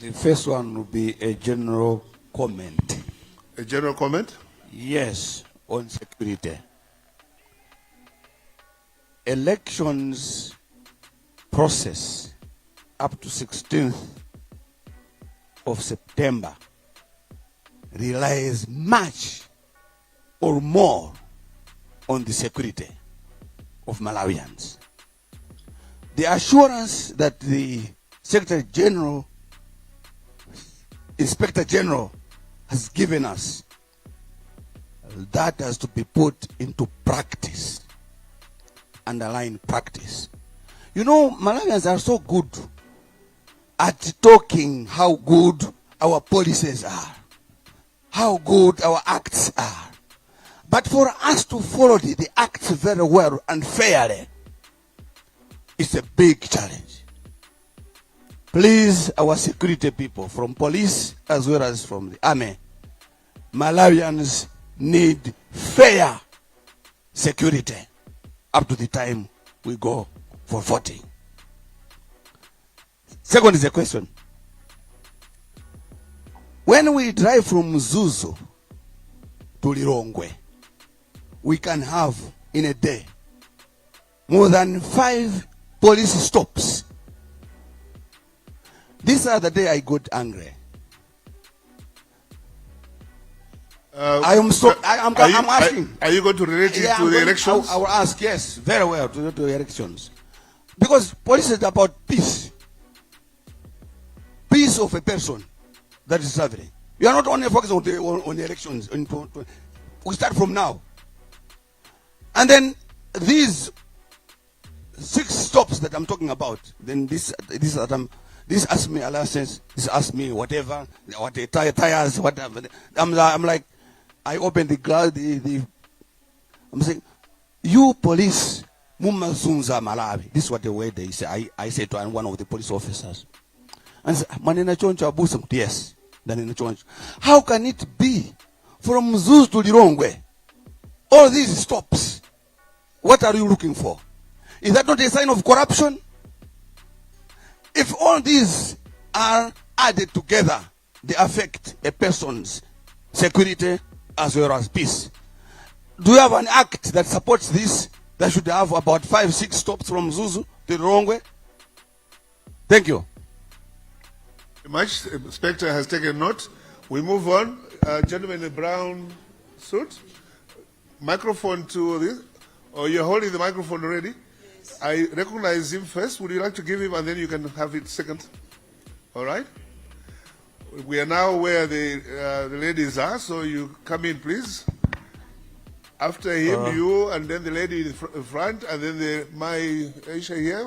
The first one will be a general comment. A general comment? Yes, on security. Elections process up to 16th of September relies much or more on the security of Malawians. The assurance that the Secretary General, Inspector General has given us, that has to be put into practice. Underline practice. You know, Malawians are so good at talking how good our policies are, how good our acts are. But for us to follow the acts very well and fairly, it's a big challenge. Please, our security people, from police as well as from the army, Malawians need fair security up to the time we go for voting. Second is a question. When we drive from Zuzu to Lirongwe, we can have in a day more than 5 police stops. This other day I got angry. I'm asking. Are you going to relate it to the elections? I will ask, yes, very well, to the elections. Because police is about peace. Peace of a person that is serving. You are not only focused on the elections. We start from now. And then these 6 stops that I'm talking about, then this asks me a license, this asks me whatever, what the tires, whatever. I'm like, I open the glass, I'm saying, you police, Mumazunza Malawi. This is what the way they say. I say to one of the police officers. And say, Manina Choncha Busum, yes. How can it be from Zuz to Lirongwe? All these stops. What are you looking for? Is that not a sign of corruption? If all these are added together, they affect a person's security as well as peace. Do you have an act that supports this? That should have about 5-6 stops from Zuzu to Lirongwe? Thank you. Much Inspector has taken note. We move on. Gentleman in a brown suit. Microphone to this. Oh, you're holding the microphone already? Yes. I recognize him first. Would you like to give him and then you can have it second? All right. We are now where the ladies are, so you come in, please. After him, you, and then the lady in front, and then my Aisha here.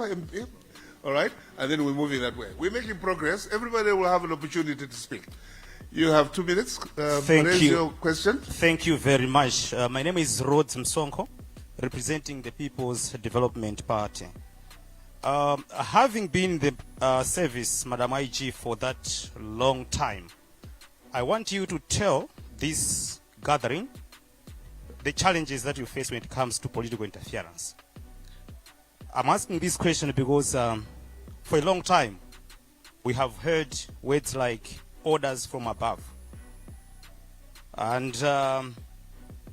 All right? And then we're moving that way. We're making progress. Everybody will have an opportunity to speak. You have 2 minutes. Thank you. Your question. Thank you very much. My name is Rhodes Msonko, representing the People's Development Party. Having been in the service, Madam IG, for that long time, I want you to tell this gathering the challenges that you face when it comes to political interference. I'm asking this question because for a long time, we have heard words like orders from above. And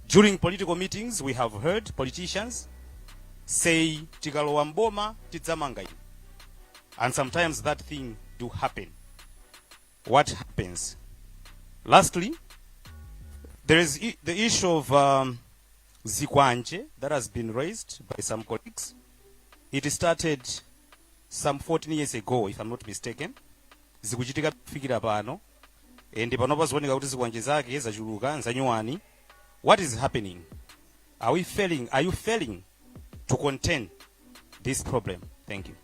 during political meetings, we have heard politicians say, Tigalowa mboma, tidzamangai. And sometimes that thing do happen. What happens? Lastly, there is the issue of Zikwanje that has been raised by some colleagues. It started some 14 years ago, if I'm not mistaken. Zikuchitika fikira pano. And panopa zikuoneka kuti Zikwanje zake zachuluka nzanyuwani. What is happening? Are you failing to contain this problem? Thank you.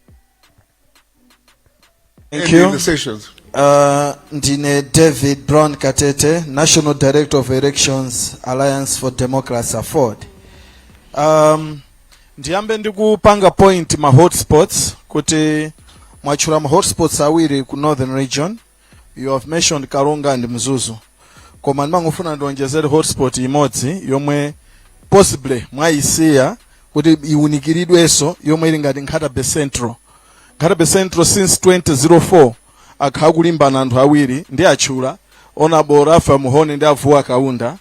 Thank you. Ndiye David Brown Katete, National Director of Elections Alliance for Democracy Afford. Ndiyambe ndikupanga point ma hotspots kuti mwachula ma hotspots awiri ku northern region. You have mentioned Karunga and Mzuzu. Koma ndimangofuna ndonjezere hotspot imodzi yomwe possibly mwaisiya kuti iwunikiridweso yomwe ili ngati Ngati Central. Ngati Central since 2004 akhala kulimbana anthu awiri ndi atchula Honorable Rafa Muhone ndi Avuwa Kaunda.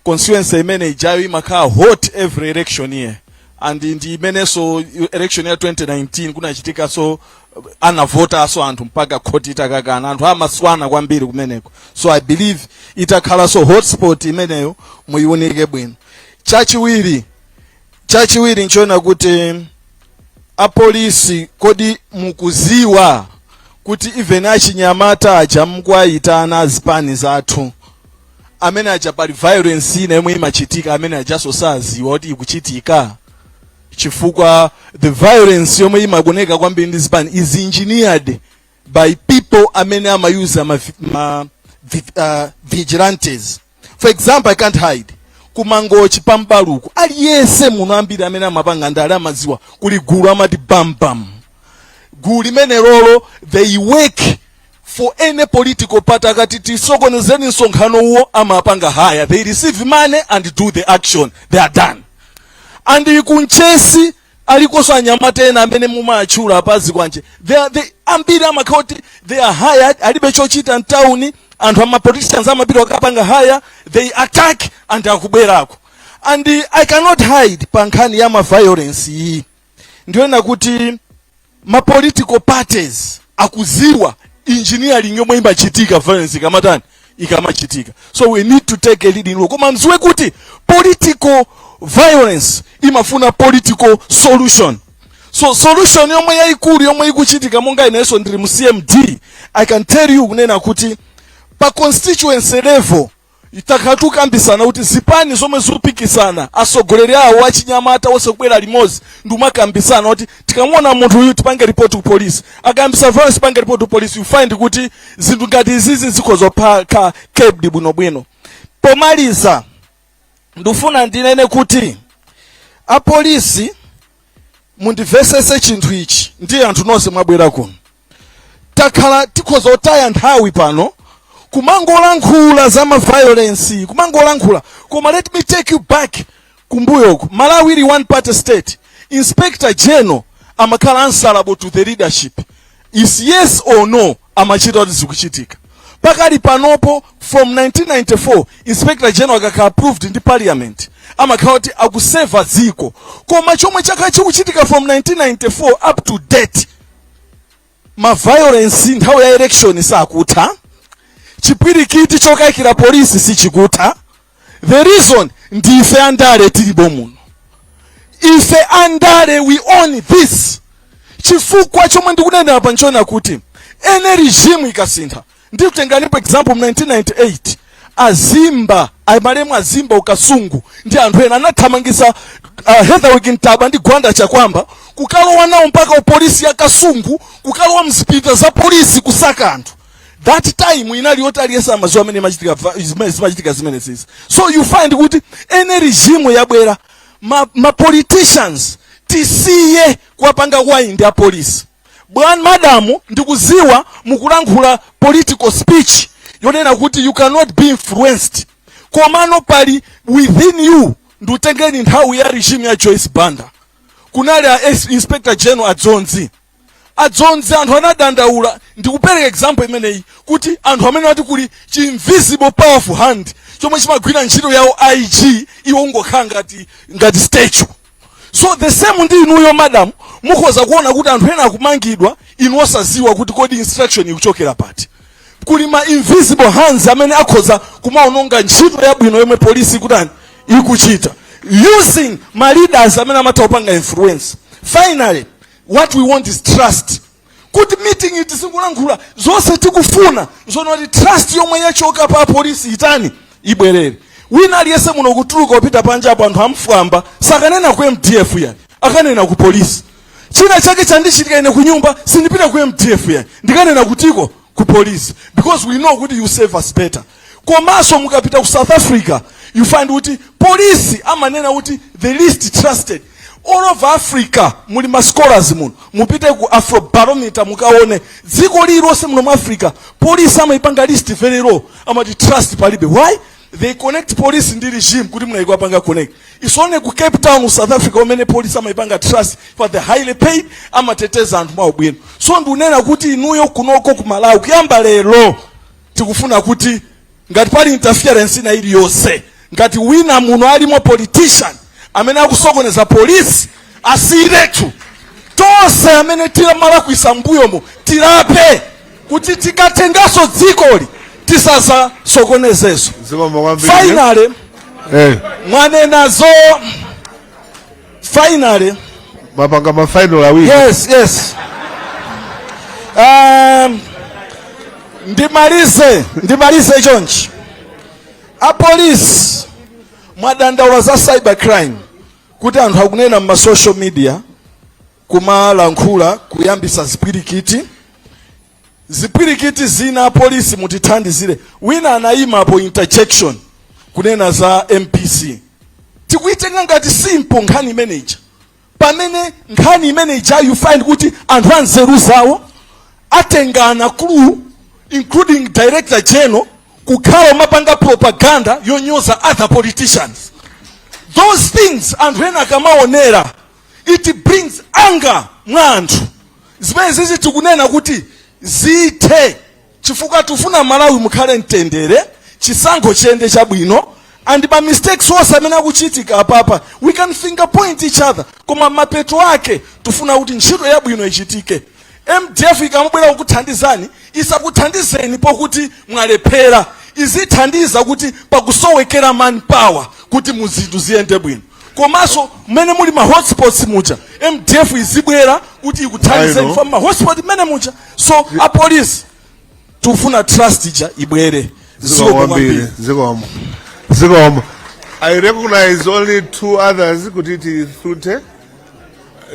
Constituency imene ijayo imakhala hot every election year, and ndi imenenso election ya 2019 kunachitika so anavota so anthu mpaka khoti itakakana anthu amaswana kwambiri kumeneko. So I believe itakhala so hotspot imeneyo muiwunike bwino. chachiwiri nchona kuti apolisi kodi mukuziwa kuti even achinyamata aja mkwayitana azipani zathu amene aja pali violence ina yomwe imachitika amene ajaso saziwa kuti ikuchitika, chifukwa the violence yomwe imagoneka kwambiri ndi zipani is engineered by people amene amayuza vigilantes. For example, I can't hide kumangochi pambaluku aliyese muno ambiri amene amapanga ndali amaziwa kuli gulu amati bam bam. Gulu limene lolo they work for any political party akati tisokonezeni nsonkhano uwo amapanga haya, they receive money and do the action, they are done. And kunchesi alikoso anyamata ena amene mumachula apazi kwanje they ambiri amakoti they are hired alibe chochita mtauni anthu ama politicians amapita wakapanga haya, they attack and akubwerako. And I cannot hide pankhani ya violence hii ndiona kuti ma political parties akuziwa engineering yomwe imachitika violence ikamachitika. So we need to take a leading role. Koma mziwe kuti political violence imafuna political solution. So solution yomwe yaikulu yomwe ikuchitika monga ineso ndiri mu CMD, I can tell you kunena kuti pa constituency level itakhatukambisana kuti zipani zomwe zopikisana asogoleri awo achinyamata wose kubwera limozi ndumakambisana kuti tikamona munthu uyu tipange report ku police, akambisa violence pange report ku police, you find kuti zinthu ngati izizi zikhoza paka kept bwinobwino. Pomaliza ndufuna ndinene kuti apolisi mundivesese chinthu ichi ndiye anthu nonse mwabwera kuno takhala tikhoza utaya nthawi pano kumangolankhula za violence kumangolankhula. Koma let me take you back kumbuyoku. Malawi ili one party state, Inspector General amakhala answerable to the leadership. Is yes or no amachita kuti zikuchitika. Pakali panopo from 1994 Inspector General akakhala approved in the parliament amakhala kuti akuseva dziko. Koma chomwe chakhala chikuchitika from 1994 up to date ma violence nthawi ya election sakutha, chipwirikiti chokayikira polisi sichikutha. The reason ndife andale tilibo muno, ife andale we own this. Chifukwa chomwe ndikunena apa nchona kuti ene regime ikasintha. Ndikutenganipo example 1998 Azimba aimalemu Azimba ukasungu ndi anthu ena anathamangisa Heatherwick Ntaba ndi Gwanda Chakwamba kukalowa nawo mpaka upolisi ya Kasungu, kukalowa mzipita za polisi kusaka anthu. That time inali yoti aliyesa amaziwa amene machitika zimene sisi. So you find kuti ene regime yabwera ma politicians tisiye kwapanga waindi ya polisi. Bwana madamu ndikuziwa mukulankhula political speech yonena kuti you cannot be influenced. Komano pali within you ndutengeni nthawi ya regime ya Joyce Banda. Kunali Inspector General Adzonzi anthu anadandaula. Ndikupereka example imeneyi kuti anthu amene wati kuli invisible powerful hand chomwe chimagwira ntchito yawo IG iwo ungokhala ngati statue. So the same ndi inuyo madam mukhoza kuona kuti anthu ena akumangidwa inu osaziwa kuti kodi instruction ikuchokera pati. Kuli ma invisible hands amene akhoza kumaononga ntchito yabwino yomwe polisi kutani ikuchita using my leaders amene amatopanga influence. Finally, what we want is trust. Kuti meeting iti singulankhula zonse tikufuna nzonoti trust yomwe yachoka pa polisi itani ibwerere. Wina aliyese muno kutuluka opita panja apo anthu amfwamba sakanena ku MDF yani akanena ku polisi. China chake chandichitika ine kunyumba sindipita ku MDF yani ndikanena kutiko ku polisi because we know kuti you serve us better. Komaso mukapita ku South Africa you find kuti polisi amanena kuti the least trusted. All over Africa muli ma scholars muno mupite ku Afrobarometer mukaone dziko lilonse muno mu Africa polisi amaipanga list very low amati trust palibe. Why? they connect police ndi regime kuti mnaiko apanga connect. It's only ku Cape Town, South Africa, umene police amaipanga trust for the highly paid amateteza anthu maubwino. So ndunena kuti inuyo kunoko ku Malawi kuyamba lero tikufuna kuti ngati pali interference ina iliyonse, ngati wina muno alimo politician amene akusokoneza police asiretu tonse amene tilamala kuisambuyomo tilape kuti tikatengaso dzikoli tisaza sokonezezo. Finally, mwanenazo finally mapanga final awiri. Yes. Ndimalize chonchi. A police mwadandaula za cyber crime kuti anthu akunena mma social media kumalankhula kuyambisa zipirikiti zina polisi mutithandizire. Wina anayimapo interjection kunena za MPC. Tikuitenga ngati simple nkhani manager. Pamene nkhani manager you find kuti anthu anzeru zawo atengana crew including director general kukhala mapanga propaganda yonyoza other politicians. Those things anthu ena kamaonera it brings anger mwa anthu. Zimene zizi tikunena kuti zithe chifukwa tufuna Malawi mukhale mtendere, chisankho chiyende chabwino, and by mistakes wose amene akuchitika apapa we can finger point each other. Koma mapeto ake tufuna kuti ntchito yabwino ichitike. MDF ikamubwera kukuthandizani isakuthandizeni pokuti mwalephera, izithandiza kuti pakusowekera manpower kuti muzinthu ziyende bwino. Komanso mmene muli ma hotspots muja MDF izibwera kuti ikuthandizeni from ma hotspot mmene muja. So a police tufuna trust ija ibwere. Zikomo. I recognize only two others kuti tithute.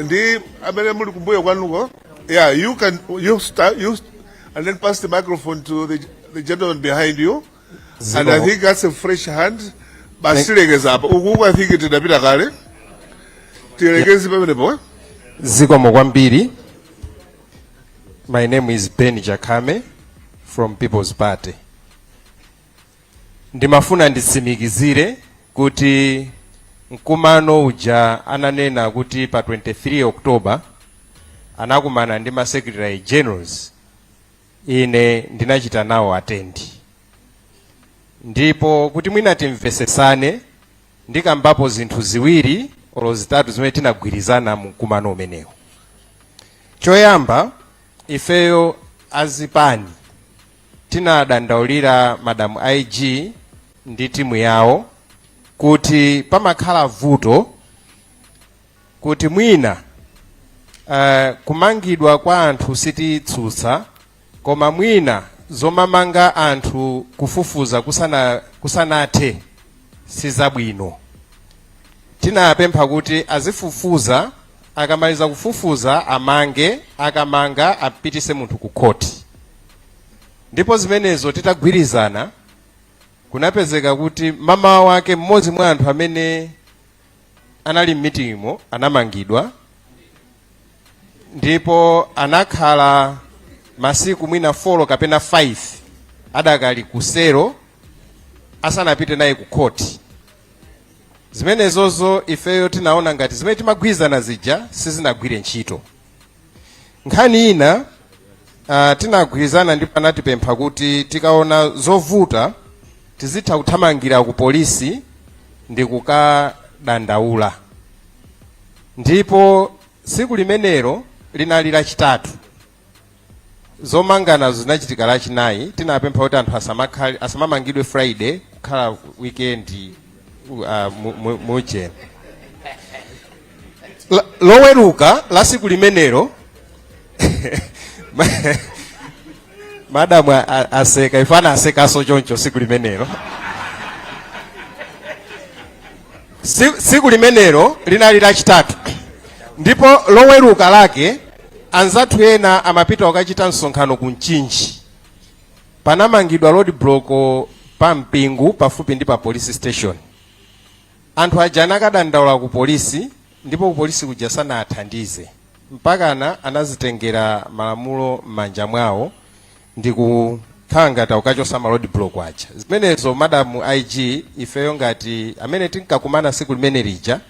Ndi amene muli kumbuyo kwanuko. Yeah, you start and then pass the microphone to the gentleman behind you. And I think that's a fresh hand. Basilegeza apa. Ukuku I think tidapita kale. Tilegezi pamene po. Zikomo kwambiri. My name is Ben Jakame from People's Party. Ndimafuna nditsimikizire kuti mkumano uja ananena kuti pa 23 October anakumana ndi ma secretary generals, ine ndinachita nawo attend. Ndipo kuti mwina timvesesane ndikambapo zinthu ziwiri olo zitatu zimene tinagwirizana mu mkumano umenewo. Choyamba, ifeyo azipani tinadandaulira Madam IG ndi timu yawo kuti pamakhala vuto kuti mwina kumangidwa kwa anthu sititsutsa, koma mwina zomamanga anthu kufufuza kusanathe sizabwino. Tinapempha kuti azifufuza, akamaliza kufufuza amange, akamanga apitise munthu ku court. Ndipo zimenezo titagwirizana kunapezeka kuti mama wake mmodzi mwa anthu amene anali m'mitingimo anamangidwa, ndipo anakhala masiku mwina 4 kapena 5 adakali kusero asanapite naye ku court. Zimenezozo ifeyo tinaona ngati zimene timagwirizana zija sizinagwire ntchito. Nkhani ina tinagwirizana ndipo anatipempha kuti tikaona zovuta tizitha kuthamangira ku polisi ndi kukadandaula. Ndipo siku limenero linali lachitatu, zomangana zinachitika lachinayi. Tinapempha kuti anthu asamamangidwe Friday kukhala weekend mujeni. Loweruka la siku limenero Madam aseka ifana aseka so choncho siku limenero. Siku limenero linali lachitatu, ndipo loweruka lake anzathu ena amapita wakachita msonkhano ku Mchinji. Panamangidwa road block pa Mpingu pafupi ndi pa police station. Anthu aja anakadandaula ku polisi, ndipo ku polisi kuja sanathandize. Mpaka anazitengera malamulo m'manja mwawo ndi khanga ukachosama road block acha zimenezo madam IG ifeyo ngati amene tinkakumana siku limene lija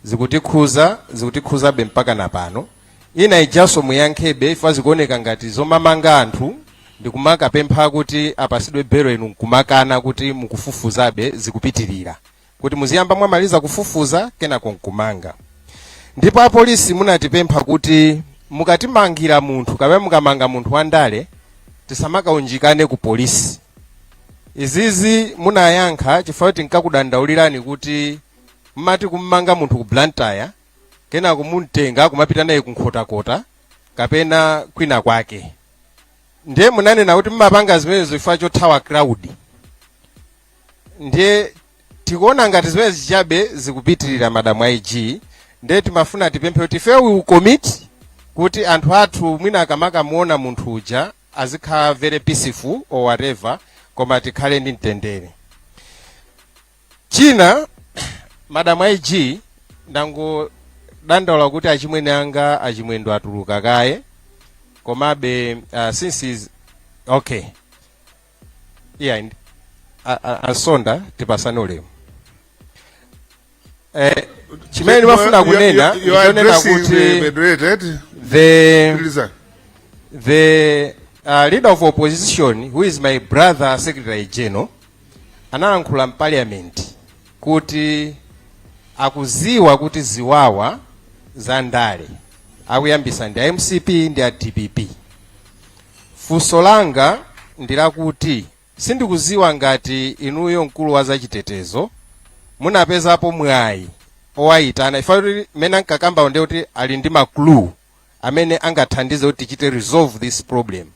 zikutikhuza be mpaka napano ina ijaso muyankhebe ifa zikuoneka ngati zomamanga anthu ndikumaka pempha kuti apasidwe belo inu nkumakana kuti mukufufuzabe zikupitirira kuti muziyamba mwamaliza kufufuza kenako nkumanga. Ndipo apolisi munatipempha kuti mukatimangira munthu kapena mukamanga munthu wandale tisamakaunjikane ku polisi. Izizi munayankha chifukwa tinkakudandaulirani kuti mmati kummanga munthu ku Blantyre kenako muntenga kumapita naye kunkhotakota kapena kwina kwake. Ndiye munanena kuti mmapanga zimenezo chifukwa chothawa crowd. Ndiye tikuona ngati zimene zichabe zikupitirira madam IG. Ndiye timafuna tipemphe kuti ife we commit kuti anthu athu mwina akamaka muona munthu uja azikhala very peaceful or whatever koma tikhale ndi mtendere. China madam IG ndango dandaula kuti achimwene anga achimwendo atuluka kaye komabe since is okay yeah asonda tipasane ulemu. Chimene mafuna kunena ndionena kuti the leader of opposition who is my brother secretary general analankhula parliament kuti akuziwa kuti ziwawa za ndale akuyambisa ndi MCP ndi a DPP. Funso langa ndilakuti sindikuziwa ngati inuyo mkulu wa zachitetezo munapezapo mwayi owayitana ifati mena nkakamba onde kuti ali ndi makulu amene angathandize kuti tichite resolve this problem.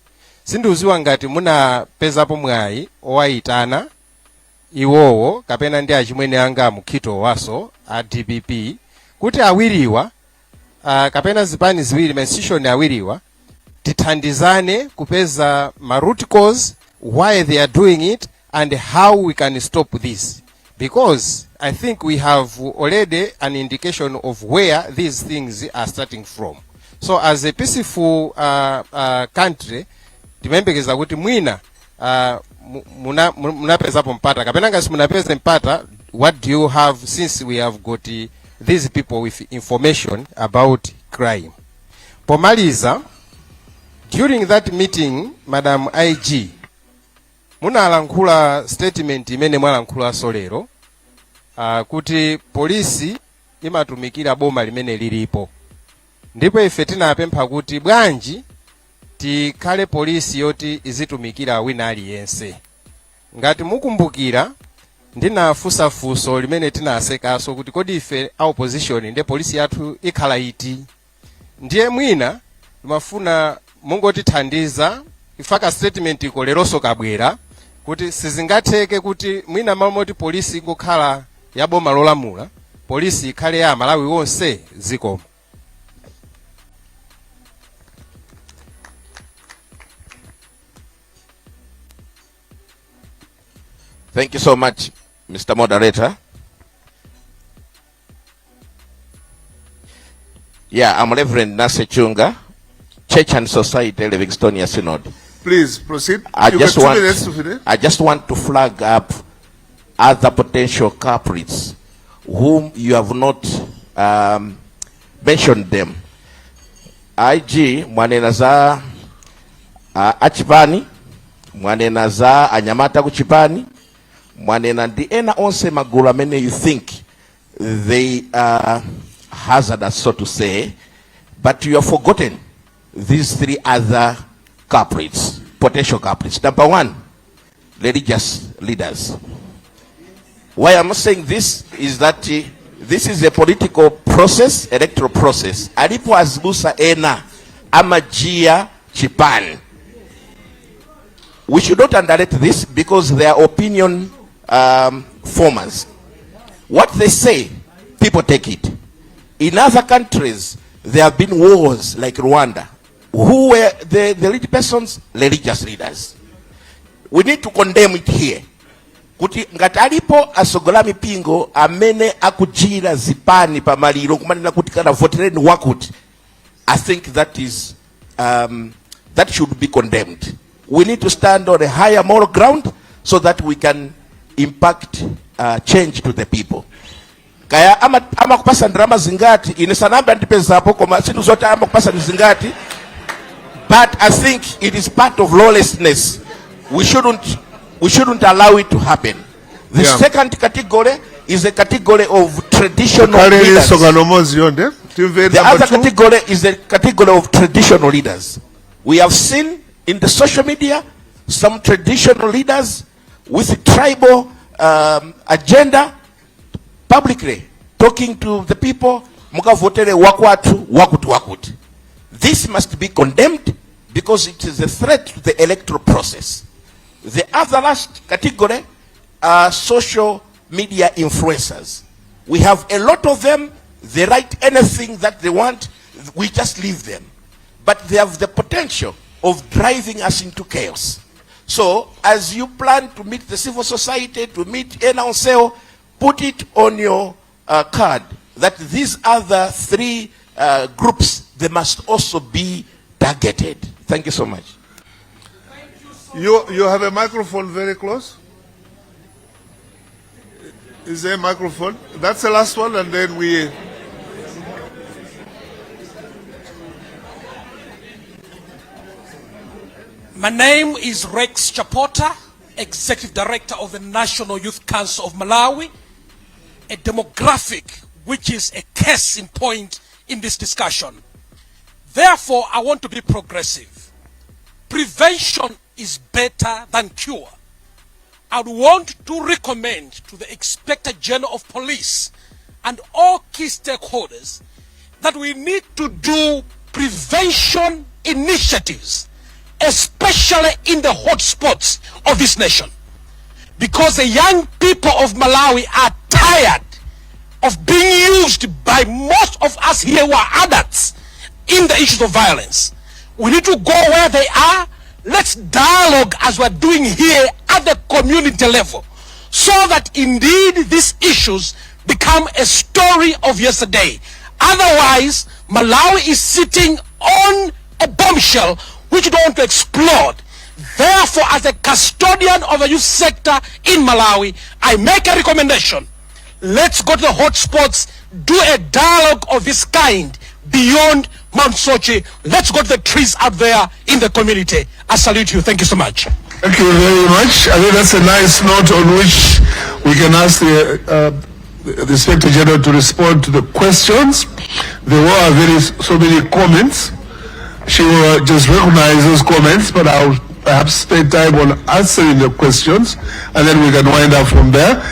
Sindikuziwa ngati munapezapo mwayi owayitana iwowo kapena ndi achimwene anga mukhito waso a DPP kuti awiriwa kapena zipani ziwiri institution awiriwa tithandizane kupeza ma root cause why they are doing it and how we can stop this, because I think we have already an indication of where these things are starting from. So as a peaceful country timembekeza kuti mwina munapezapo mpata kapena ngasi munapeza mpata, what do you have since we have got these people with information about crime. Pomaliza, during that meeting madam IG munalankhula statement imene mwalankhula Lero kuti polisi imatumikira boma limene lilipo, ndipo ife tinapempha kuti bwanji tikhale polisi yoti izitumikira wina aliyense. Ngati mukumbukira ndinafunsa funso limene tinasekaso kuti kodi ife a opposition ndi polisi yathu ikhala iti. Ndiye mwina mafuna mungotithandiza ifaka statement iko leronso kabwera kuti sizingatheke kuti mwina mamoti polisi ingokhala ya boma lolamula, polisi ikhale ya Malawi wonse zikoma. Thank you so much, Mr. Moderator. Yeah, I'm Reverend Nase Chunga, Church and Society, Livingstonia Synod. Please proceed. I just want to flag up other potential culprits whom you have not mentioned them. IG mwanena za achipani, mwanena za anyamata kuchipani, mwanena ndi ena onse magulu amene you think they are hazardous, so to say, but you have forgotten these three other culprits, potential culprits. Number one, religious leaders. Why I'm saying this is that this is a political process, electoral process. Alipo azbusa ena amajia chipani. We should not underrate this because they are opinion formers. What they say, people take it. In other countries, there have been wars like Rwanda. Who were the lead persons? Religious leaders. We need to condemn it here. Kuti ngati alipo asogola mipingo amene akujira zipani pamaliro kumanena kuti kana votereni wakuti, I think that is that should be condemned. we need to stand on a higher moral ground so that we can impact change to the people. Kaya ama kupasa ndrama zingati inisanamba ndipeza hapo kwa siku zote ama kupasa zingati, but I think it is part of lawlessness. We shouldn't allow it to happen. The second category is a category of traditional leaders. The other category is a category of traditional leaders. We have seen in the social media some traditional leaders with tribal agenda publicly talking to the people. This must be condemned because it is a threat to the electoral process. The other last category are social media influencers. We have a lot of them. They write anything that they want. We just leave them. But they have the potential of driving us into chaos. So, as you plan to meet the civil society, to meet Nawowo, put it on your card that these other three groups, they must also be targeted. Thank you so much. You have a microphone very close? Is there a microphone? That's the last one, and then we... My name is Rex Chapota, Executive Director of the National Youth Council of Malawi, a demographic which is a case in point in this discussion. Therefore, I want to be progressive. Prevention is better than cure. I would want to recommend to the Inspector General of Police and all key stakeholders that we need to do prevention initiatives, especially in the hotspots of this nation. Because the young people of Malawi are tired of being used by most of us here who are adults in the issues of violence. We need to go where they are. Let's dialogue as we're doing here at the community level, so that indeed these issues become a story of yesterday. Otherwise, Malawi is sitting on a bombshell which we don't want to explode. Therefore, as a custodian of the youth sector in Malawi, I make a recommendation. Let's go to the hotspots, do a dialogue of this kind beyond Mount Sochi. Let's go to the trees out there in the community. I salute you. Thank you so much. Thank you very much. I think that's a nice note on which we can ask the Inspector General to respond to the questions. There were so many comments. She will just recognize those comments, but I'll perhaps spend time on answering the questions, and then we can wind up from there.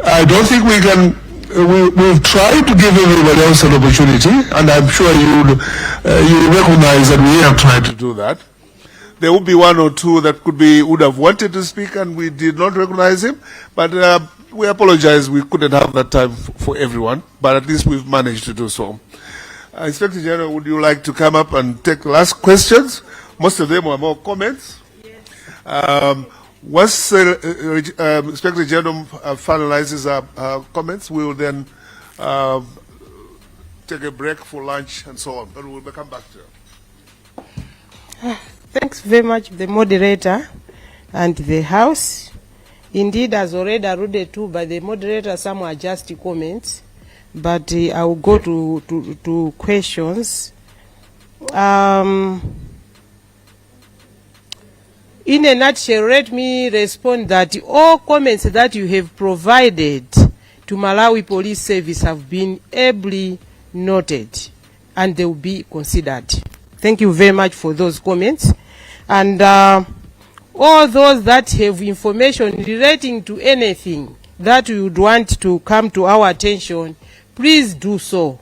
I don't think we can. We've tried to give everybody else an opportunity, and I'm sure you recognize that we have tried to do that. There will be one or two that would have wanted to speak, and we did not recognize him. But we apologize, we couldn't have that time for everyone. But at least we've managed to do so. Inspector General, would you like to come up and take the last questions? Most of them were more comments. Once Inspector General finalizes our comments, we will then take a break for lunch and so on. But we'll come back to you. Thanks very much, the moderator and the House. Indeed, as already alluded to by the moderator, some are just comments, but I will go to questions. In a nutshell, let me respond that all comments that you have provided to Malawi Police Service have been ably noted, and they will be considered. Thank you very much for those comments. And all those that have information relating to anything that you would want to come to our attention, please do so.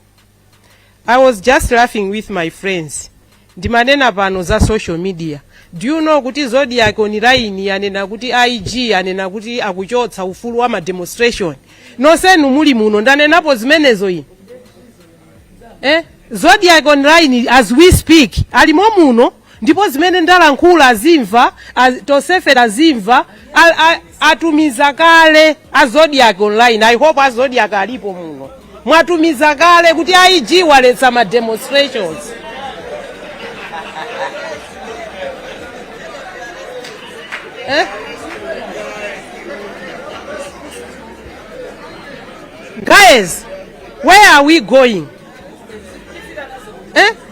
I was just laughing with my friends. Ndimanena pano za social media. Do you know kuti Zodiac online yanena kuti IG yanena kuti akuchotsa ufulu wa ma demonstration? No senu muli muno ndanenapo zimenezo iyi. Zodiac online as we speak alimo muno ndipo zimene ndalankhula azimva tosefera azimva atumiza kale a Zodiac online. I hope a Zodiac alipo muno. Mwatumiza kale kuti IG waletsa ma demonstrations. Guys, where are we going?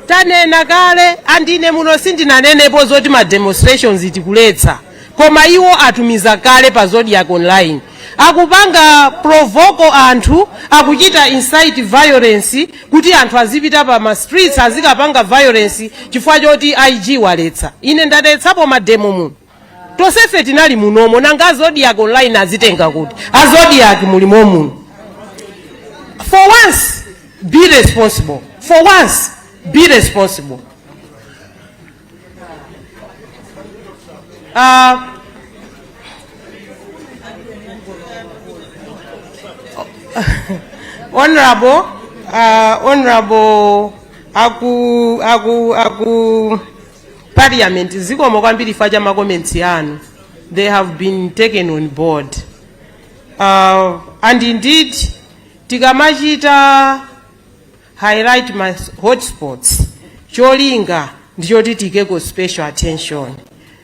Tanena kale andine muno sindinanenepo zoti ma demonstrations itikuletsa koma iwo atumiza kale pa Zodiac online akupanga provoke anthu akuchita incite violence kuti anthu azipita pa ma streets azikapanga violence chifukwa choti IG waletsa. Ine ndaletsapo mademo muno tosefe tinali munomo nanga Zodiac online azitenga kuti Zodiac mulimo muno. For once, be responsible. For once, be responsible. Honorable aku Parliament zikomo kwambiri faja ma comments yanu. They have been taken on board. And indeed, tikamachita highlight my hotspots cholinga ndichoti tikeko special attention.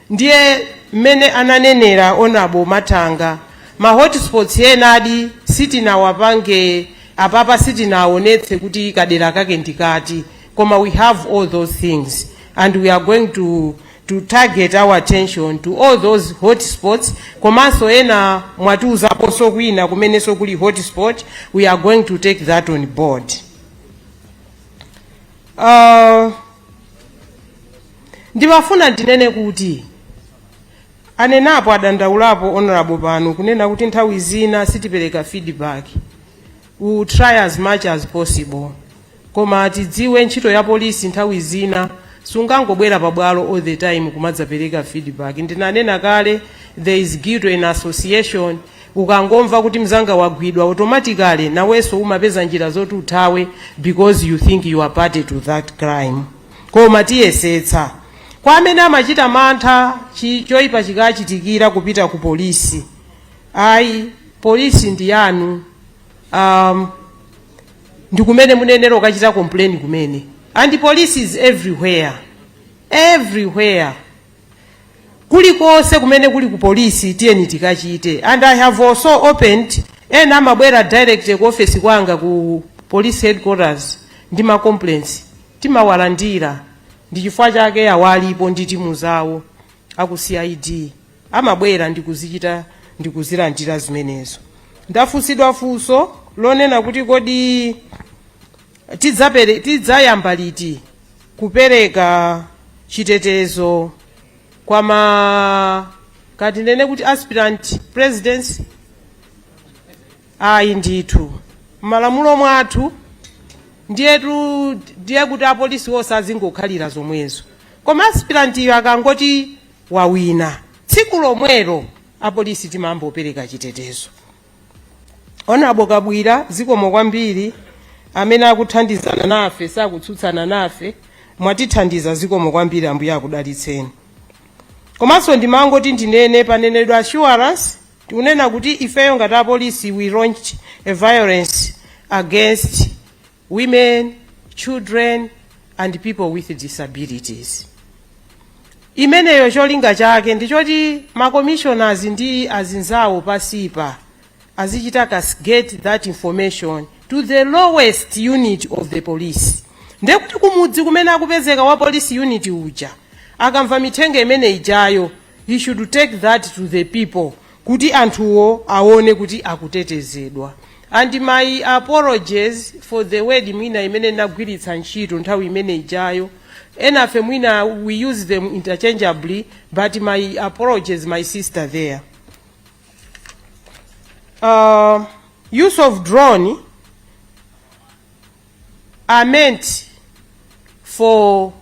Ndiye mene ananenera Honorable Matanga ma hotspots yenadi sitina wapange apapa sitina aonetse kuti kadera kake ndikati koma we have all those things and we are going to target our attention to all those hotspots. Komanso ena mwatuza poso kwina kumene so kuli hotspot, we are going to take that on board. Ndimafuna ndinene kuti anenapo adandaulapo Honorable pano kunena kuti nthawi zina sitipereka feedback. We will try as much as possible. Koma tidziwe ntchito ya polisi nthawi zina sungangobwera pabwalo all the time kumadzapereka feedback. Ndinanena kale there is guilt in association. Ukangomva kuti mzanga wagwidwa automatically naweso umapeza njira zoti uthawe because you think you are party to that crime. Koma tiyesetsa kwa amene amachita mantha choyipa chikachitikira kupita ku polisi. Ayi polisi ndi yanu. Ndikumene munenero kachita complain kumene. And police is everywhere. Everywhere. Kulikose kumene kuli ku polisi tiyeni tikachite. And I have also opened ena amabwera direct ku office kwanga ku police headquarters ndima complaints timawalandira ndi chifukwa chake awalipo ndi timu zawo aku CID amabwera ndikuzilandira zimenezo. Ndafusidwa funso lonena kuti kodi tidzayamba liti kupereka chitetezo kwa kati nene kuti aspirant presidents. Ayi ndithu malamulo mwathu ndiye kuti apolisi osazingokhalira zomwezo koma aspirant akangoti wawina tsiku lomwelo apolisi timambopereka chitetezo. Honorable Kabwira zikomo kwambiri amene akuthandizana nafe sakutsutsana nafe mwatithandiza zikomo kwambiri ambuye akudalitseni. Komanso ndimangoti ndinene panenedwa assurance tikunena kuti ifeyo ngati apolisi we launched a violence against women, children and people with disabilities. Imeneyo cholinga chake ndichoti ma commissioners ndi azinzawo pasipa azichita cascade that information to the lowest unit of the police. Ndekuti kumudzi kumene akupezeka wa police unit uja akamva mithenga imene ijayo he should take that to the people kuti anthuwo aone kuti akutetezedwa. And my apologies for the word mwina imene nagwiritsa ntchito nthawi imene ijayo. Enafe mwina we use them interchangeably but my apologies my sister there. Use of drone are meant for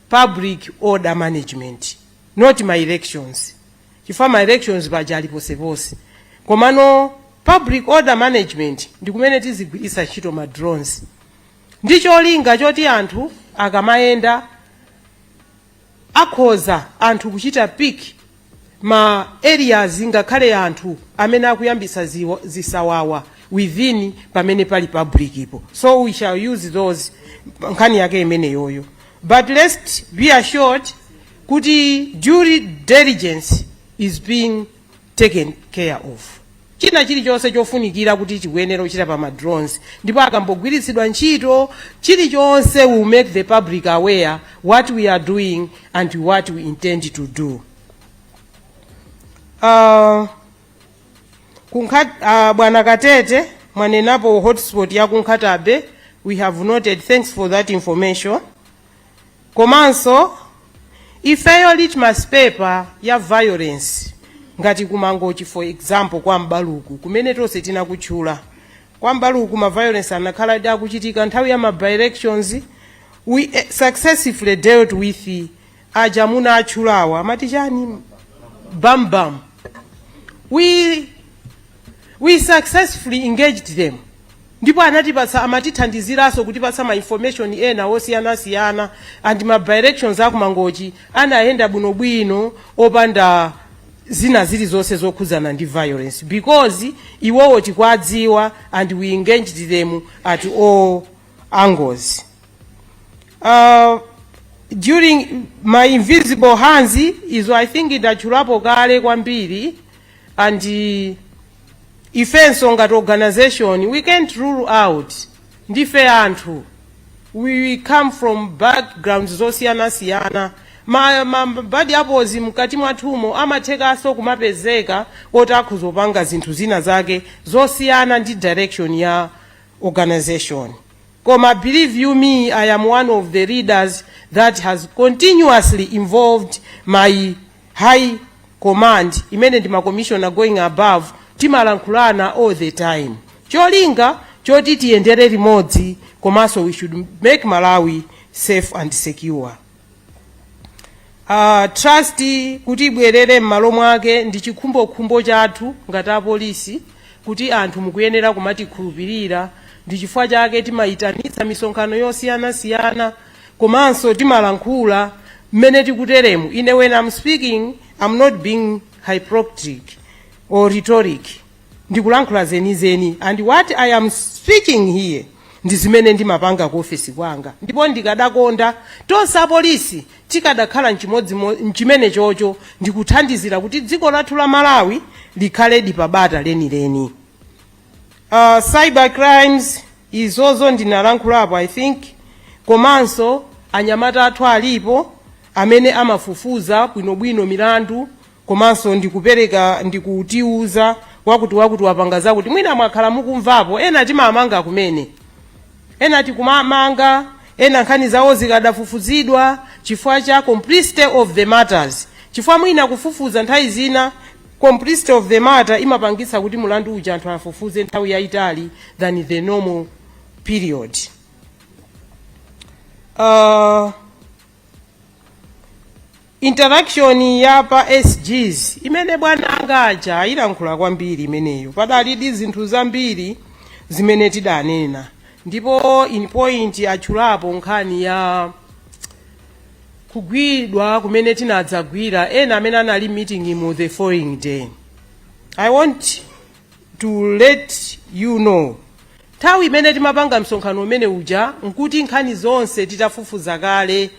public order management, not my elections. Chifukwa my elections bajali posepose. Komano public order management ndikumene tizigwiritsa ntchito ma drones. Ndicholinga choti anthu akamayenda akhoza anthu kuchita pick ma areas ngakhale anthu amene akuyambisa zisawawa within pamene pali public ipo. So we shall use those nkhani yake imene yoyo. But let's be assured kuti due diligence is being taken care of. China chilichonse chofunikira kuti chikuyenera kuchita pa ma drones ndipo akambogwiritsidwa ntchito chilichonse will make the public aware what we are doing and what we intend to do. Bwana Katete mwanenapo hotspot ya Kunkhatabe, we have noted, thanks for that information. Komanso ifeyo litmus paper ya violence ngati kumangochi, for example kwa Mbaluku kumene tonse tinakutchula kwa Mbaluku ma violence anakhala ndi akuchitika nthawi ya ma by-elections, we successfully dealt with ajamuna atchulawa amati chani bam bam. We successfully engaged them. Ndipo anatipatsa amatithandiziraso kutipatsa ma information ena osiyana and ma by-elections akumangochi anayenda bwinobwino opanda zina zilizonse zokhuzana ndi violence because iwowo tikwadziwa and we engaged them at all angles. During my invisible hands is I think idachulapo kale kwambiri, and ifenso ngati organization we can't rule out ndife anthu, we come from backgrounds zosiyana. Mabadi apozi mkati mwathumo amathekaso kumapezeka oti akhuzopanga zinthu zina zake zosiyana ndi direction ya organization. Koma believe you me, I am one of the leaders that has continuously involved my high command, imene ndi ma commissioner going above, timalankhulana all the time. Cholinga choti tiyendere limodzi, komanso we should make Malawi safe and secure. Trust kuti bwerere m'malo mwake ndi chikhumbokhumbo chathu ngati apolisi kuti anthu mukuyenera kumatikhulupirira, ndi chifukwa chake timayitanitsa misonkhano yosiyana komanso timalankhula mmene tikuteremu. Ine when I'm speaking, I'm not being hypocritic or rhetoric, ndikulankhula zenizeni, and what I am speaking here ndi zimene ndimapanga ku ofisi kwanga. Ndipo ndikadakonda tonse apolisi tikadakhala mchimene chocho ndikuthandizira kuti dziko lathu la Malawi likhale dipabata lenileni. Cyber crimes izozo ndinalankhulapo I think, komanso anyamata athu alipo amene amafufuza bwinobwino milandu, komanso ndikutiuza wakuti wapanga zakuti mwina mwakhala mukumvapo, ena timamanga kumene, ena tikumamanga, ena nkhani zawo zikadafufuzidwa chifukwa cha complicity of the matters. Chifukwa mwina kufufuza nthawi zina complicity of the matter imapangitsa kuti mulandu uja anthu afufuze nthawi yaitali than the normal period. Interaction ya pa SGs imene bwana angaja ilankhula kwambiri imeneyo, padali zinthu zambiri zimene tidanena, ndipo in point achulapo nkhani ya kugwidwa kumene tinadzagwira ena amene anali meeting imo the following day. I want to let you know, nthawi imene timapanga msonkhano umene uja nkuti nkhani zonse titafufuza kale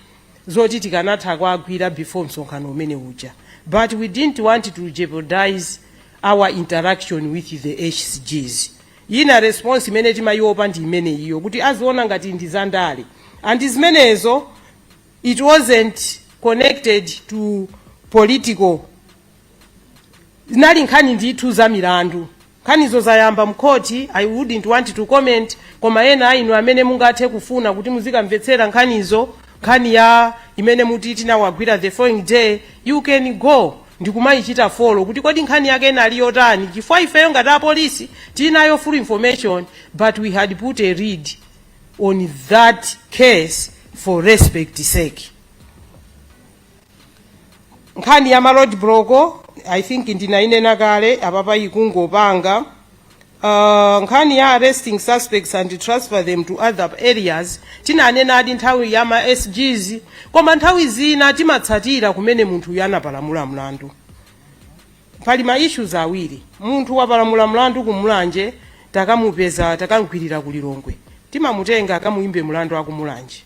zoti tikanatha kuagwira before msonkhano umene uja, but we didn't want to jeopardize our interaction with the HCGs. Ina response imene timayiopa ndi imene iyo kuti aziona ngati ndi zandale, and zimenezo it wasn't connected to political, zinali nkhani ndithu za milandu. Nkhanizo zayamba mkhoti, I wouldn't want to comment, koma ena inu amene mungathe kufuna kuti muzikamvetsera nkhanizo, nkhani ya imene muti tinawagwira the following day, you can go ndikumayichita follow kuti kodi nkhani yake nali yotani, chifukwa ifeyo ngati apolisi tinayo full information, but we had put a read on that case for respect sake. Nkhani ya road block I think ndinainena kale apapa ikungopanga. Nkhani ya arresting suspects and transfer them to other areas tinanena adi nthawi ya ma SGs, koma nthawi zina timatsatira kumene munthu yanapalamula mlandu. Pali ma issues awiri, munthu wapalamula mlandu kumulanje, takamupeza takamgwirira kulilongwe, timamutenga akamuimbe mlandu akumulanje.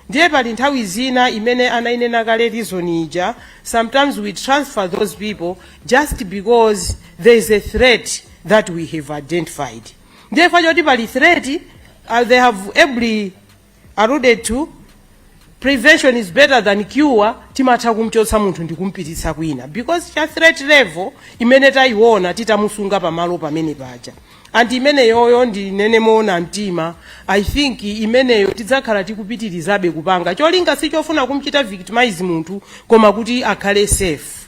ndiye pali nthawi zina imene anainena kale reason ija, sometimes we transfer those people just because there is a threat that we have identified. Ndiye facho kuti pali threat, they have ably alluded to, prevention is better than cure, timatha kumchotsa munthu ndi kumpititsa kwina, because cha threat level imene tayiona titamusunga pamalo pamene paja. And imene yoyo ndinene moona mtima, I think imeneyo tidzakhala tikupitirizabe kupanga cholinga sichofuna kumchita victimize munthu koma kuti akhale safe.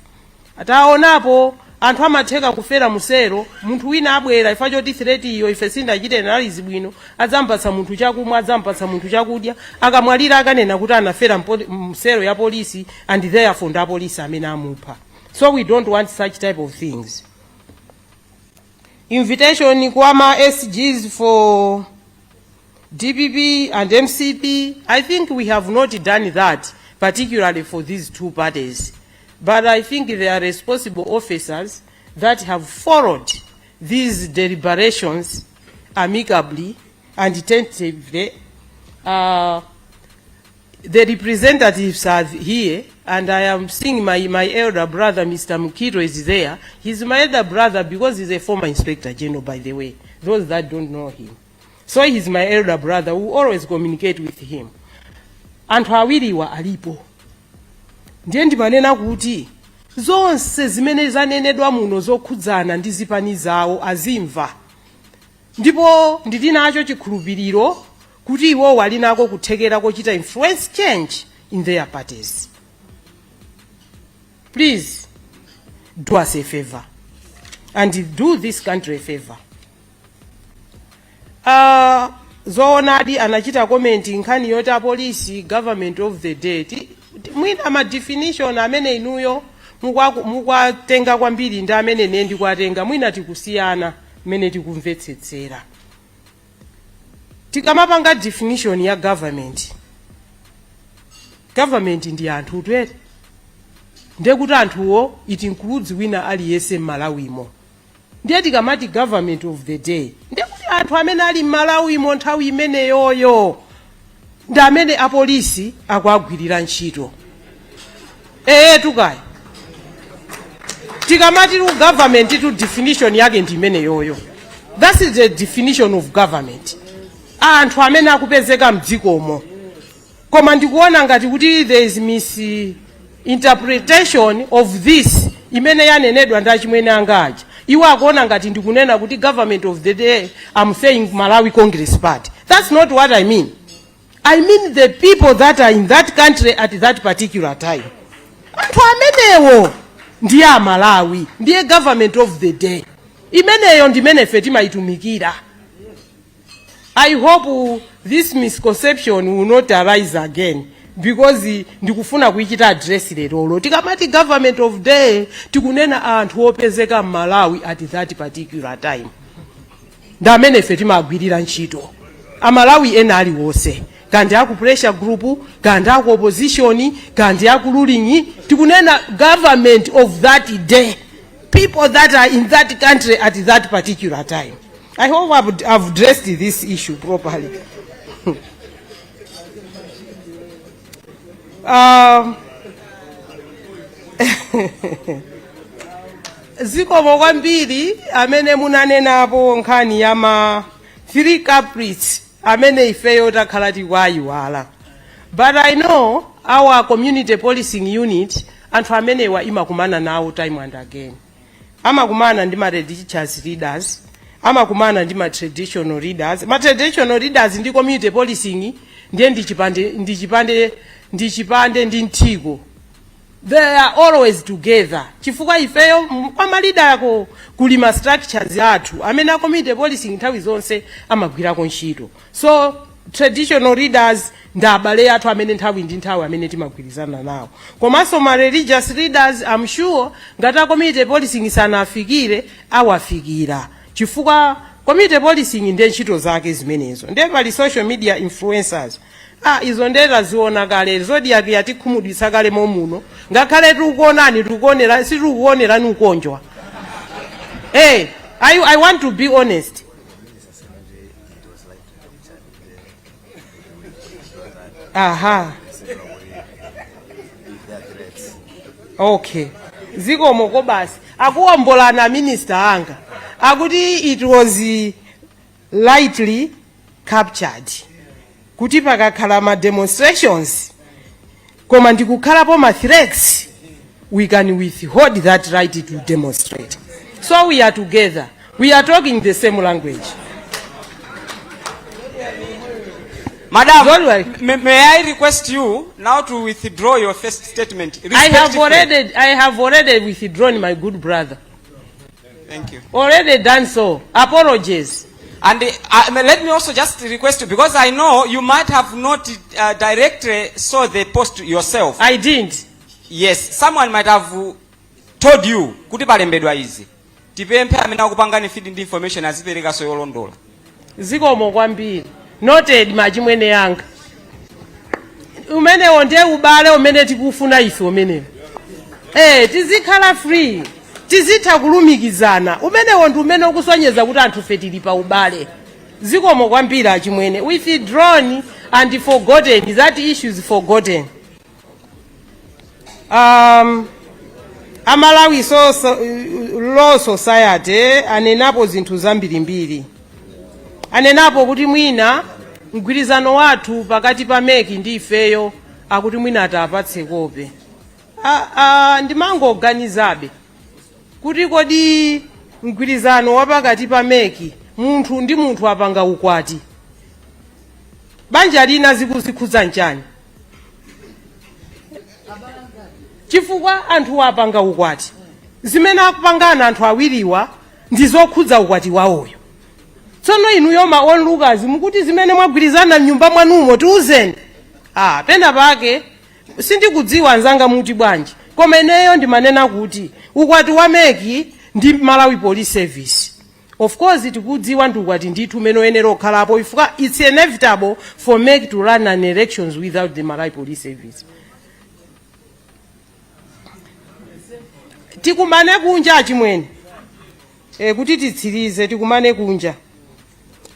Ataonapo anthu amatheka kufera musero, munthu wina abwera ifa choti threat iyo ife sindachite analizi bwino, adzampatsa munthu chakumwa, adzampatsa munthu chakudya, akamwalira akanena kuti anafera musero ya polisi, and therefore nda polisi amene amupha. So we don't want such type of things. Invitation kwama SGs for DPP and MCP, I think we have not done that, particularly for these two parties. But I think they are responsible officers that have followed these deliberations amicably and tentatively. The representatives are here, and I am seeing my elder brother, Mr. Mukito, is there. He's my elder brother because he's a former Inspector General, by the way, those that don't know him. So he's my elder brother, who always communicate with him. Anthu awiriwa alipo. Ndiye ndimanena kuti zonse zimene zanenedwa muno zokhudzana ndi zipani zawo azimva. Ndipo ndili nacho chikhulupiriro kuti iwo wali nako kuthekera kochita influence change in their parties. Please do us a favor and do this country a favor. Zoonadi anachita comment nkhani yota police government of the day. Mwina ma definition amene inuyo mukwatenga kwambiri ndi amene nendi kwatenga, mwina tikusiyana mene tikumvetsetsera. Tikamapanga definition ya government ndi anthu twere. Ndiye kuti anthuwo it includes wina aliyese m'Malawimo. Ndiye tikamati government of the day, ndiye kuti anthu amene ali m'Malawimo nthawi imene yoyo ndi amene apolisi akuagwirira ntchito. Tukaya. Tikamati government to definition yake ndi imene yoyo. That is the definition of government. Anthu amene akupezeka mdzikomo. Koma ndikuona ngati kuti there is misinterpretation of this imene yanenedwa ndi achimwene angaja. Iwo akuona ngati ndikunena kuti government of the day, I'm saying Malawi Congress Party. That's not what I mean. I mean the people that are in that country at that particular time. Anthu amenewo ndiye Malawi, ndiye government of the day. Imeneyo ndimene fe timaitumikira. I hope this misconception will not arise again, because ndikufuna kuichita address lero. Tikamati government of day tikunena anthu opezeka m'Malawi at that particular time. Ndamene fe timagwirira ntchito. Amalawi ena aliwonse. Kandi aku pressure group, kandi aku opposition, kandi aku ruling, tikunena government of that day. People that are in that country at that particular time. I hope I've addressed this issue properly. Zikomo kwambiri amene munanenapo nkhani ya ma 3 culprits amene ifeyo takhala tikwayiwala. But I know our community policing unit anthu amenewa imakumana nawo time and again. Amakumana ndi ma religious leaders, amakumana ndi ma traditional leaders. Ma traditional leaders ndi community policing ndiye ndichipande ndi nthiko. They are always together. Chifukwa ifeyo kwa leader yako kulima structures athu amene a community policing nthawi zonse amagwirako ntchito. So traditional leaders ndabale athu amene nthawi ndi nthawi amene timagwirizana nawo. Komanso ma religious leaders, I'm sure ngati community policing sanafikire awafikira. Chifukwa community policing ndiye ntchito zake zimenezo. Ndiye pali social media influencers. Izo ndera ziona kale zodiac yatikhumudwitsa kale momuno. Ngakhale tukuonani tukuonera si tukuonera nukonjwa. I want to be honest. Aha. Okay. Zikomo kobasi. Akuombolana minister anga. Akuti it was lightly captured. Kuti pakakhala ma demonstrations. Koma ndikukhalapo ma threats. We can withhold that right to demonstrate. So we are together. We are talking the same language. Madam, may I request you now to withdraw your first statement? I have already withdrawn, my good brother. Thank you. Already done so. Apologies. And let me also just request you, because I know you might have not directly saw the post yourself. I didn't. Yes, someone might have told you kuti palembedwa izi. Tipemphe amene akupangani feed information azipereka so yolondola. Zikomo kwambiri. Noted machimwene yanga. Umene onde ubale umene tikufuna ife umene. Tizikhala free. Tizitha kulumikizana. Umene wonde umene ukusonyeza kuti anthu fe tili pa ubale. Zikomo kwambiri achimwene. Withdrawn and forgotten. That issue is forgotten. Amalawi Law Society anenapo zinthu zambirimbiri. Anenapo kuti mwina mgwirizano wathu pakati pa meki ndi ifeyo akuti mwina atapatse kope. Ndimangoganizabe kuti kodi mgwirizano wapakati pa meki munthu ndi munthu apanga ukwati. Banja lina zikuzikhudza nchani? Chifukwa anthu apanga ukwati. Zimene akupangana anthu awiriwa ndizokhudza ukwati wawoyo. Tsono inuyo ma onlukazi mukuti zimene mwagwirizana mnyumba mwanumo tiuzeni. Pena pake sindikudziwa anzanga muti bwanji. Koma ineyo ndimanena kuti ukwati wa meki ndi Malawi Police Service. Of course tikudziwa ndi ukwati ndithu umene oyenera okhalapo ifika it's inevitable for meki to run an elections without the Malawi Police Service. Tikumane kunja achimwene. Kuti titsirize tikumane kunja.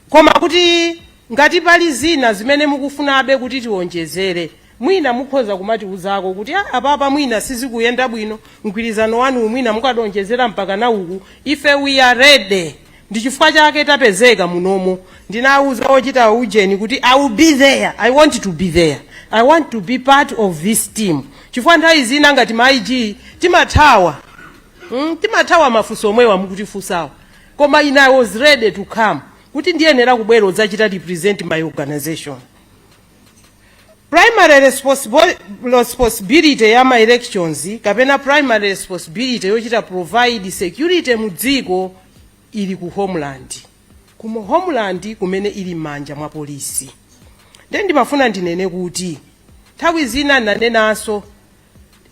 Koma kuti ngati pali zina zimene mukufunabe kuti tionjezere. Mwina mukhoza kumati uzako kuti apapa mwina sizikuyenda bwino. Mgwirizano wanu mwina mukadonjezera mpaka na uku. Ife we are ready. Ndi chifukwa chake tapezeka munomo. Ndinauza ochita ujeni kuti I will be there. I want to be there. I want to be part of this team. Chifukwa nthawi zina ngati maiji timathawa. Timathawa mafuso omwe wamukutifusawa. Koma I was ready to come. Kuti ndiyenera kubwera udzachita represent my organization. Primary responsibility ya my elections kapena primary responsibility yochita provide security mudziko ili ku homeland. Kumo homeland kumene ili manja mwa polisi. Ndimafuna ndinene kuti nthawi zina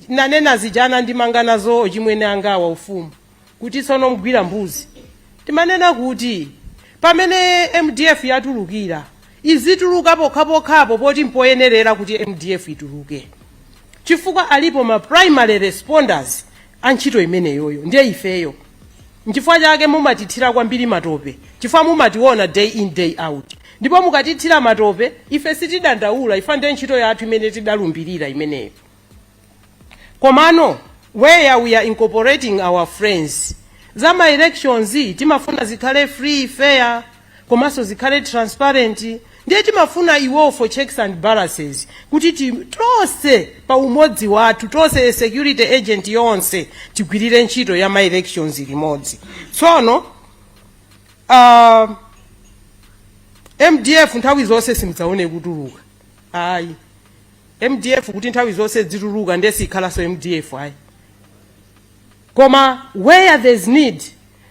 nanena zijana ndimangana zo chimwene anga wa ufumu kuti tsono mgwira mbuzi. Timanena kuti pamene MDF yatulukira izituluka pokhapokhapo poti mpoyenerera kuti MDF ituluke. Chifukwa alipo ma primary responders antchito imeneyoyo ndiye ifeyo. Nchifukwa chake mumatithira kwambiri matope. Chifukwa mumationa day in day out. Ndipo mukatithira matope ife sitidandaula ifa ndiye ntchito yathu imene tidalumbirira imeneyo. Komano where we are incorporating our friends. Zama elections timafuna zikhale free, fair, komanso zikhale transparent. Ndiye timafuna iwo for checks and balances. Kuti tonse pa umodzi wathu, tonse security agent yonse tigwirire ntchito ya ma elections limodzi. Tsono MDF nthawi zonse simudzaone kutuluka. Ayi. MDF kuti nthawi zonse zituluka ndiye sikhala so MDF ayi. Koma where there's need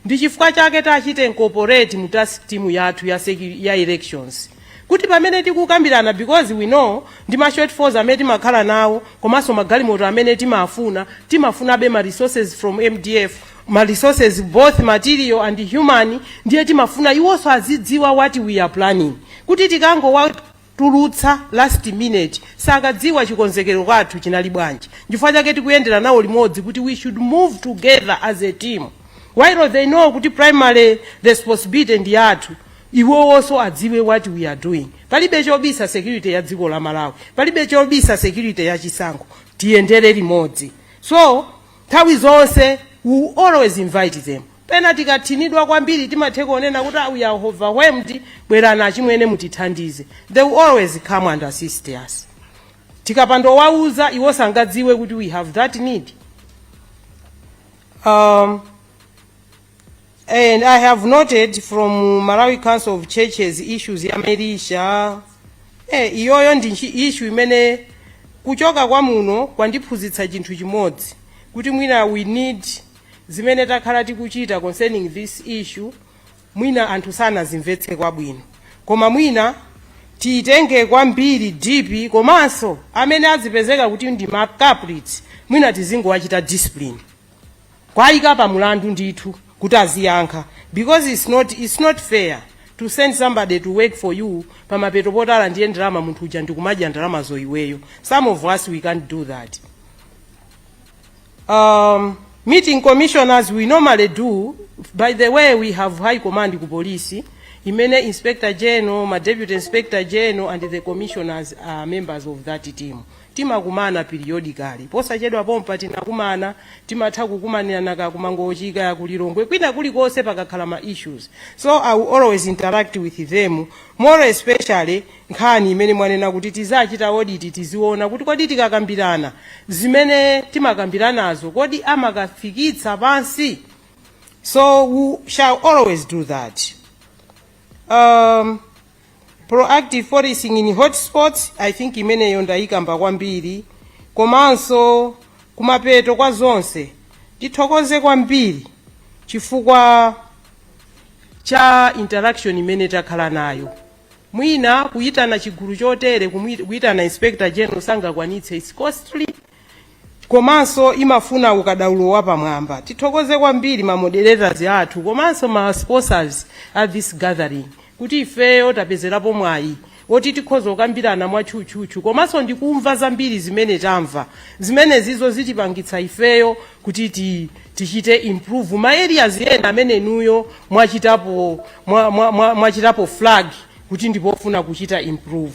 ndi chifukwa chake tachite incorporate mu task team yathu ya elections. Kuti pamene tikukambirana because we know ndi ma short force amene timakhala nawo komanso magalimoto amene timafuna be ma resources from MDF, ma resources both material and human, ndiye timafuna iwonso azidziwa what we are planning. Kuti tikangowatulutsa last minute sakadziwa chikonzekero kwathu chinali bwanji. Chifukwa chake tikuyendera nawo limodzi kuti we should move together as a team. While they know kuti primary responsibility ndi yathu, iwowonso adziwe what we are doing. Palibe chobisa security ya dziko la Malawi, palibe chobisa security ya chisankho, tiyendere limodzi. So nthawi zonse we always invite them. Pena tikathinidwa kwambiri timathe kuonena kuti we are overwhelmed, bwerani achimwene mutithandize. They will always come and assist us. Tikapando wauza iwo sangadziwe kuti we have that need. And I have noted from Malawi Council of Churches issues ya Merisha. Iyoyo ndi issue imene kuchoka kwa muno kwandiphunzitsa chinthu chimodzi kuti mwina we need zimene takhala tikuchita concerning this issue, mwina anthu sanazimvetse kwabwino, koma mwina titenge kwambiri deep, komanso amene azipezeka kuti ndi ma culprits mwina tizingowachita discipline kwayika pa mulandu ndithu kuti aziyankha, because it's not fair to send somebody to work for you pamapeto potala ndiye ndalama munthu uja ndikumadya ndalama zoiweyo. Some of us we can't do that. Meeting commissioners we normally do. By the way, we have high command ku police, imene inspector general, my deputy inspector general and the commissioners are members of that team. Timakumana periodically. Posachedwa pompa tinakumana, timatha kukumanira kakumangochika ya kulilongwe kwina kulikonse pakakhala ma issues. So I will always interact with them, more especially nkhani imene mwanena kuti tizachita audit tiziona kuti kodi tikakambirana zimene timakambiranazo kodi amakafikitsa pansi. So we shall always do that. Proactive policing in hotspots, I think imene yondayikamba kwambiri, komanso kumapeto kwa zonse tithokoze kwambiri chifukwa cha interaction imene takhala nayo. Mwina kuyitana chigulu chotere, kuyitana inspector general sangakwanitse, it's costly, komanso imafuna ukadaulo wapamwamba. Tithokoze kwambiri ma moderators athu komanso ma sponsors at this gathering kuti ifeyo tapezerapo mwayi oti tikhoza kukambirana mwachuchuchu, komanso ndikumva zambiri zimene tamva, zimene zizo zitipangitsa ifeyo kuti tichite improve ma areas ena amene nuyo mwachitapo flag kuti ndipofuna kuchita improve.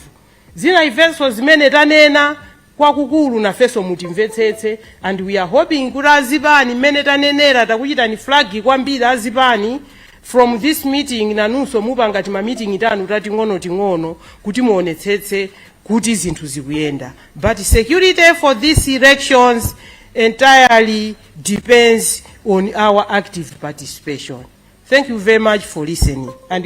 Zina ifenso zimene tanena kwakukulu nafeso mutimvetsetse, and we are hoping kuti azipani mmene tanenera takuchita ni flag kwambiri azipani from this meeting nanunso mupanga ma meeting itanu ting'ono kuti muonetsetse kuti zinthu zikuyenda. But security for these elections entirely depends on our active participation. Thank you very much for listening. And